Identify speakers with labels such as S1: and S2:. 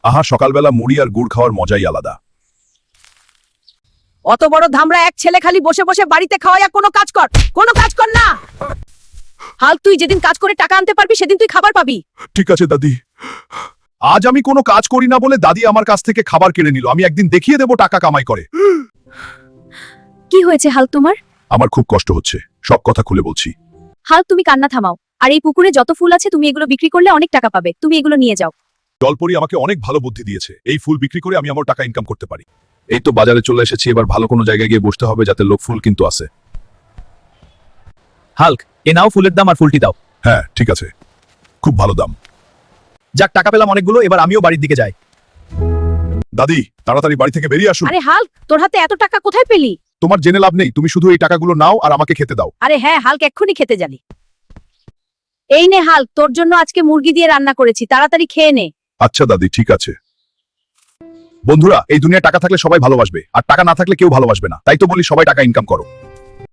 S1: আহা, সকালবেলা মুড়ি আর গুড় খাওয়ার মজাই আলাদা।
S2: অত বড় ধামরা এক ছেলে খালি বসে বসে বাড়িতে খাওয়াইয়া কোনো কাজ কর না। হাল তুই যেদিন কাজ করে টাকা আনতে পারবি সেদিন তুই খাবার পাবি।
S1: ঠিক আছে দাদি, আজ আমি কোনো কাজ করি না বলে দাদি আমার কাছ থেকে খাবার কেড়ে নিল। আমি একদিন দেখিয়ে দেব টাকা কামাই করে।
S2: কি হয়েছে হাল তোমার?
S1: আমার খুব কষ্ট হচ্ছে, সব কথা খুলে বলছি।
S2: হাল তুমি কান্না থামাও, আর এই পুকুরে যত ফুল আছে তুমি এগুলো বিক্রি করলে অনেক টাকা পাবে, তুমি এগুলো নিয়ে যাও।
S1: জলপরি আমাকে অনেক ভালো বুদ্ধি দিয়েছে, এই ফুল বিক্রি করে আমি আমার টাকা ইনকাম করতে পারি। এই তো বাজারে চলে এসেছি, এবার ভালো কোনো জায়গায় গিয়ে বসতে হবে যাতে লোক ফুল কিন্তু আসে।
S3: হাল্ক, এ নাও ফুলের দাম আর ফুলটি দাও।
S1: হ্যাঁ ঠিক আছে, খুব ভালো দাম।
S3: যাক, টাকা পেলাম অনেকগুলো, এবার আমিও বাড়ির দিকে যাই।
S1: দাদি তাড়াতাড়ি বাড়ি থেকে বেরিয়ে আসুন।
S2: আরে হাল, তোর হাতে এত টাকা কোথায় পেলি?
S1: তোমার জেনে লাভ নেই, তুমি শুধু এই টাকাগুলো নাও আর আমাকে খেতে দাও।
S2: আরে হ্যাঁ, হাল্ক এক্ষুনি খেতে জানি। এই নে হাল্ক, তোর জন্য আজকে মুরগি দিয়ে রান্না করেছি, তাড়াতাড়ি খেয়ে নে।
S1: আচ্ছা দাদি, ঠিক আছে। বন্ধুরা, এই দুনিয়ায় টাকা থাকলে সবাই ভালোবাসবে, আর টাকা না থাকলে কেউ ভালোবাসবে না। তাই তো বলি সবাই টাকা ইনকাম করো।